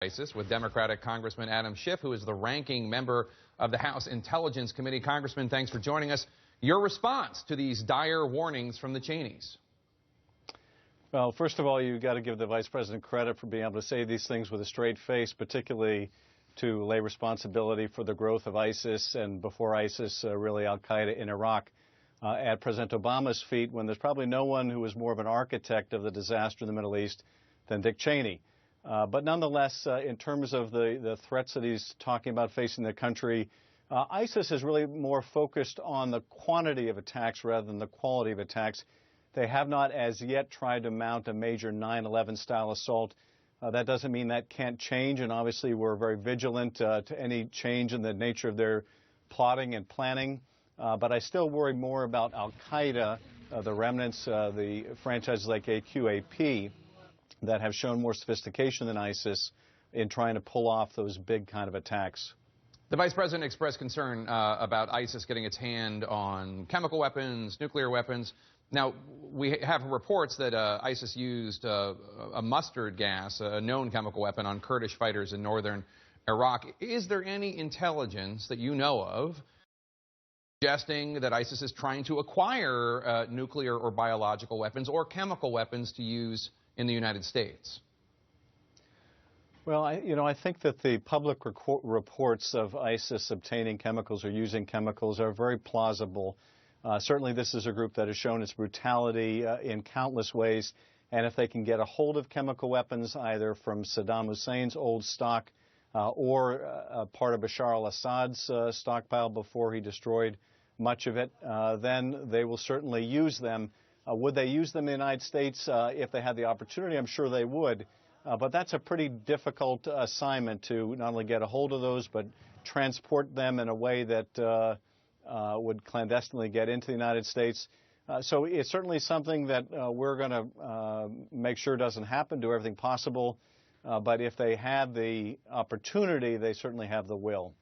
ISIS with Democratic Congressman Adam Schiff, who is the ranking member of the House Intelligence Committee. Congressman, thanks for joining us. Your response to these dire warnings from the Cheneys? Well, first of all, you've got to give the Vice President credit for being able to say these things with a straight face, particularly to lay responsibility for the growth of ISIS and before ISIS, really Al-Qaeda in Iraq at President Obama's feet, when there's probably no one who was more of an architect of the disaster in the Middle East than Dick Cheney. But nonetheless, in terms of the threats that he's talking about facing the country, ISIS is really more focused on the quantity of attacks rather than the quality of attacks. They have not as yet tried to mount a major 9/11 style assault. That doesn't mean that can't change, and obviously we're very vigilant to any change in the nature of their plotting and planning. But I still worry more about Al-Qaeda, the remnants, the franchises like AQAP, that have shown more sophistication than ISIS in trying to pull off those big kind of attacks. The Vice President expressed concern about ISIS getting its hand on chemical weapons, nuclear weapons. Now, we have reports that ISIS used a mustard gas, a known chemical weapon, on Kurdish fighters in northern Iraq. Is there any intelligence that you know of suggesting that ISIS is trying to acquire nuclear or biological weapons or chemical weapons to use in the United States? Well, I think that the public reports of ISIS obtaining chemicals or using chemicals are very plausible. Certainly, this is a group that has shown its brutality in countless ways, and if they can get a hold of chemical weapons, either from Saddam Hussein's old stock or part of Bashar al-Assad's stockpile before he destroyed much of it, then they will certainly use them. Would they use them in the United States if they had the opportunity? I'm sure they would. But that's a pretty difficult assignment to not only get a hold of those, but transport them in a way that would clandestinely get into the United States. So it's certainly something that we're going to make sure doesn't happen, do everything possible. But if they had the opportunity, they certainly have the will.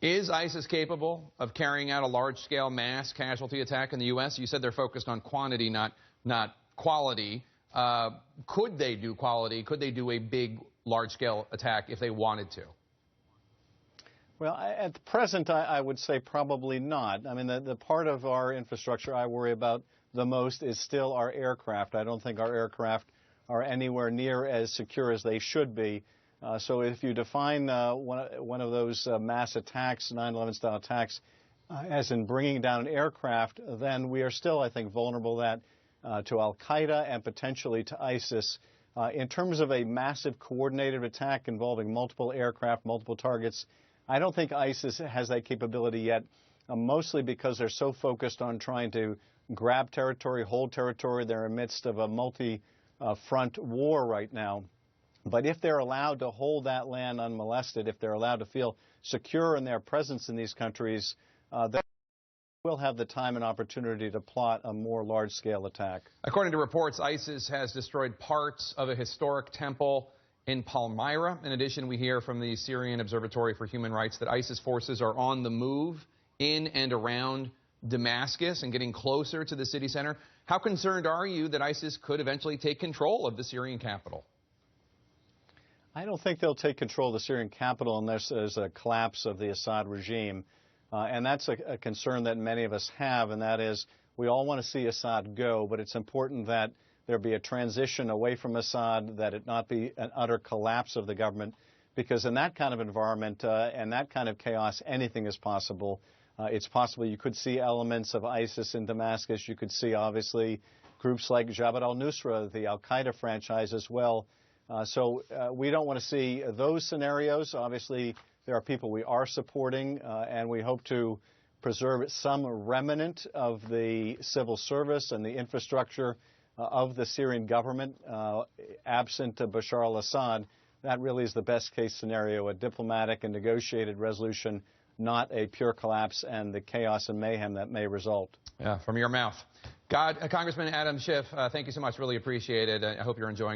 Is ISIS capable of carrying out a large-scale mass casualty attack in the U.S.? You said they're focused on quantity, not quality. Could they do quality? Could they do a big, large-scale attack if they wanted to? Well, at the present, I would say probably not. I mean, the part of our infrastructure I worry about the most is still our aircraft. I don't think our aircraft are anywhere near as secure as they should be. So if you define one of those mass attacks, 9/11 style attacks, as in bringing down an aircraft, then we are still, I think, vulnerable to Al-Qaeda and potentially to ISIS. In terms of a massive coordinated attack involving multiple aircraft, multiple targets, I don't think ISIS has that capability yet, mostly because they're so focused on trying to grab territory, hold territory. They're in the midst of a multi-front war right now. But if they're allowed to hold that land unmolested, if they're allowed to feel secure in their presence in these countries, they will have the time and opportunity to plot a more large-scale attack. According to reports, ISIS has destroyed parts of a historic temple in Palmyra. In addition, we hear from the Syrian Observatory for Human Rights that ISIS forces are on the move in and around Damascus and getting closer to the city center. How concerned are you that ISIS could eventually take control of the Syrian capital? I don't think they'll take control of the Syrian capital unless there's a collapse of the Assad regime. And that's a concern that many of us have, and that is we all want to see Assad go, but it's important that there be a transition away from Assad, that it not be an utter collapse of the government, because in that kind of environment and that kind of chaos, anything is possible. It's possible you could see elements of ISIS in Damascus. You could see, obviously, groups like Jabhat al-Nusra, the Al-Qaeda franchise as well. So we don't want to see those scenarios. Obviously, there are people we are supporting, and we hope to preserve some remnant of the civil service and the infrastructure of the Syrian government, absent Bashar al-Assad. That really is the best case scenario, a diplomatic and negotiated resolution, not a pure collapse and the chaos and mayhem that may result. Yeah, from your mouth. Congressman Adam Schiff, thank you so much. Really appreciate it. I hope you're enjoying it.